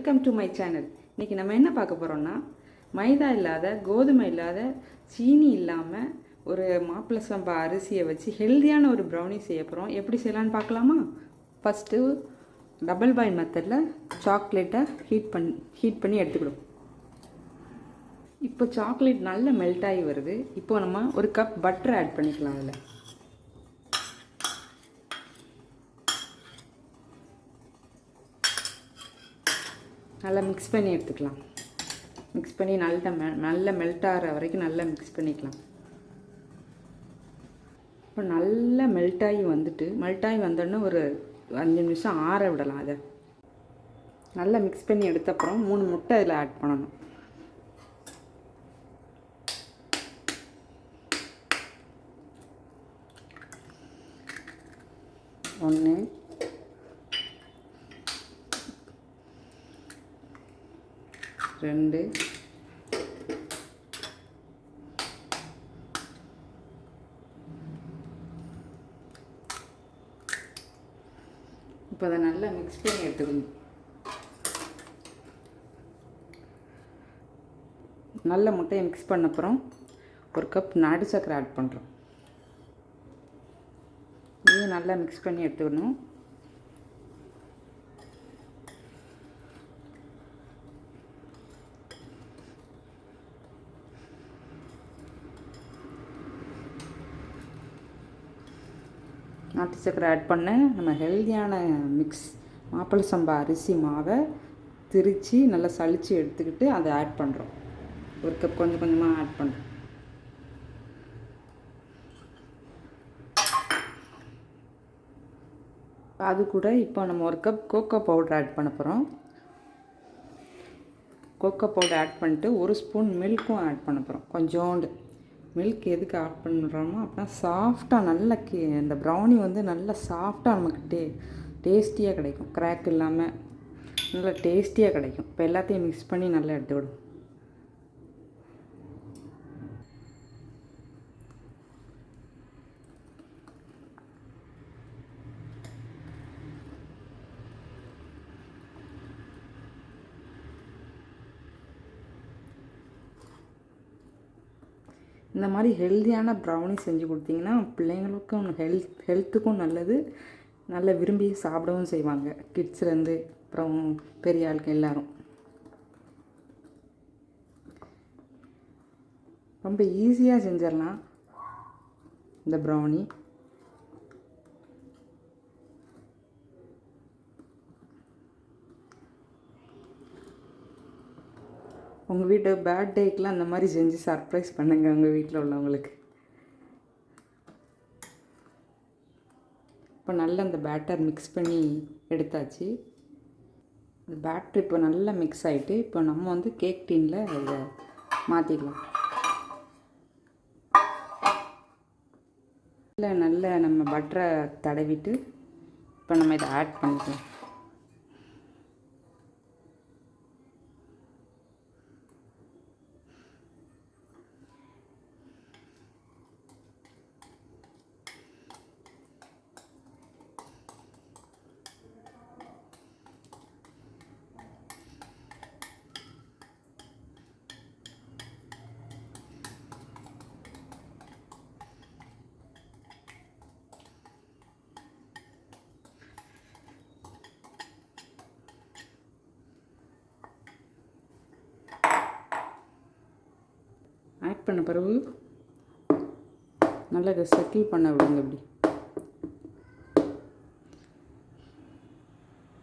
Welcome to my channel. இன்றைக்கி நம்ம என்ன பார்க்க போகிறோம்னா, மைதா இல்லாத, கோதுமை இல்லாத, சீனி இல்லாமல் ஒரு மாப்பிள்ளை சம்பா அரிசியை வச்சு ஹெல்த்தியான ஒரு ப்ரௌனி செய்ய போகிறோம். எப்படி செய்யலான்னு பார்க்கலாமா? ஃபஸ்ட்டு டபுள் பாயில் மெத்தடில் சாக்லேட்டை ஹீட் பண்ணி எடுத்துக்கிடும். இப்போ சாக்லேட் நல்லா மெல்ட் ஆகி வருது. இப்போ நம்ம ஒரு கப் பட்டர் ஆட் பண்ணிக்கலாம். அதில் நல்லா மிக்ஸ் பண்ணி எடுத்துக்கலாம். மிக்ஸ் பண்ணி நல்லா மெல்ட் ஆகிற வரைக்கும் நல்லா மிக்ஸ் பண்ணிக்கலாம். இப்போ நல்லா மெல்ட் ஆகி வந்தோடனே ஒரு 5 நிமிஷம் ஆற விடலாம். அதை நல்லா மிக்ஸ் பண்ணி எடுத்தப்புறம் 3 முட்டை அதில் ஆட் பண்ணணும். ஒன்று, 2, 3. இப்போ அதை நல்லா மிக்ஸ் பண்ணி எடுத்துக்கணும். நல்ல முட்டையை மிக்ஸ் பண்ண அப்புறம் ஒரு கப் நாட்டு சர்க்கரை ஆட் பண்ணுறோம். இதையும் நல்லா மிக்ஸ் பண்ணி எடுத்துக்கணும். நாட்டு சர்க்கரை ஆட் பண்ண நம்ம ஹெல்த்தியான மிக்ஸ் மாப்பிள்ளை சம்பா அரிசி மாவை திரித்து நல்லா சளிச்சு எடுத்துக்கிட்டு அதை ஆட் பண்ணுறோம். ஒரு கப் கொஞ்சம் கொஞ்சமாக ஆட் பண்ணுறோம். அது கூட இப்போ நம்ம ஒரு கப் கோகோ பவுடர் ஆட் பண்ண போகிறோம். கோகோ பவுடர் ஆட் பண்ணிட்டு 1 ஸ்பூன் மில்க்கும் ஆட் பண்ண போகிறோம். கொஞ்சோண்டு மில்க் எதுக்கு ஆட் பண்ணுறோமோ அப்படின்னா சாஃப்டாக நல்ல இந்த ப்ரௌனி வந்து நல்லா சாஃப்டாக நமக்கு டேஸ்டியாக கிடைக்கும். கிராக் இல்லாமல் நல்லா டேஸ்டியாக கிடைக்கும். இப்போ எல்லாத்தையும் மிக்ஸ் பண்ணி நல்லா எடுத்துவிடும். இந்த மாதிரி ஹெல்த்தியான ப்ரௌனி செஞ்சு கொடுத்தீங்கன்னா பிள்ளைங்களுக்கும் ஹெல்த்துக்கும் நல்லது. நல்லா விரும்பி சாப்பிடவும் செய்வாங்க. கிட்ஸ்லேருந்து அப்புறம் பெரிய ஆளுக்கு எல்லோரும். ரொம்ப ஈஸியாக செஞ்சிடலாம் இந்த ப்ரௌனி. உங்கள் வீட்டு பர்த்டேக்கெலாம் அந்த மாதிரி செஞ்சு சர்ப்ரைஸ் பண்ணுங்கள் உங்கள் வீட்டில் உள்ளவங்களுக்கு. இப்போ நல்லா அந்த பேட்டர் மிக்ஸ் பண்ணி எடுத்தாச்சு. இந்த பேட்டர் இப்போ நல்லா மிக்ஸ் ஆகிட்டு இப்போ நம்ம வந்து கேக் டீனில் இதை மாற்றிக்கலாம். இல்லை நல்லா நம்ம பட்டரை தடவிட்டு இப்போ நம்ம இதை ஆட் பண்ணிக்கலாம். ஆட் பண்ண பிறகு நல்லா இதை செட்டில் பண்ண விடுங்க. இப்படி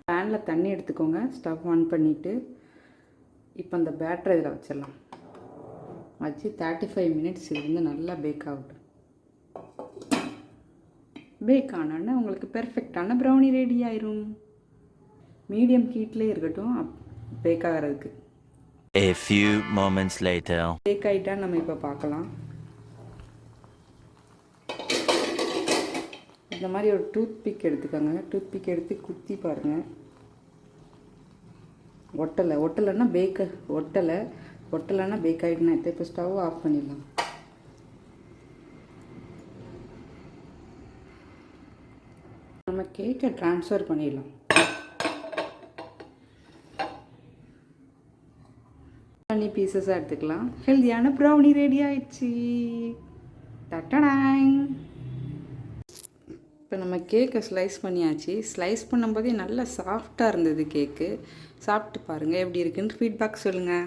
பேனில் தண்ணி எடுத்துக்கோங்க. ஸ்டவ் ஆன் பண்ணிவிட்டு இப்போ அந்த பேட்டரை இதில் வச்சிடலாம். வச்சு 35 மினிட்ஸ் இது வந்து நல்லா பேக் ஆகட்டும். பேக் ஆனோடனே உங்களுக்கு பெர்ஃபெக்டான ப்ரௌனி ரெடி ஆயிரும். மீடியம் ஹீட்லேயே இருக்கட்டும் பேக் ஆகிறதுக்கு. A few moments later. Bake ஆகிட்டா நம்ம இப்போ பார்க்கலாம். இந்த மாதிரி ஒரு டூத் பிக் எடுத்துக்கோங்க. டூத் பிக் எடுத்து குத்தி பாருங்கள். ஒட்டலைன்னா ஒட்டலைன்னா பேக் ஆகிடுனா இப்போ ஸ்டவ் ஆஃப் பண்ணிடலாம். நம்ம கேக்கை ட்ரான்ஸ்ஃபர் பண்ணிடலாம். ப்ரௌனி பீசஸாக எடுத்துக்கலாம். ஹெல்தியான ப்ரௌனி ரெடி ஆயிடுச்சு. டட்டடாங். இப்போ நம்ம கேக்கை ஸ்லைஸ் பண்ணியாச்சு. ஸ்லைஸ் பண்ணும்போதே நல்லா சாஃப்டாக இருந்தது கேக்கு. சாப்பிட்டு பாருங்கள் எப்படி இருக்குன்னு ஃபீட்பேக் சொல்லுங்கள்.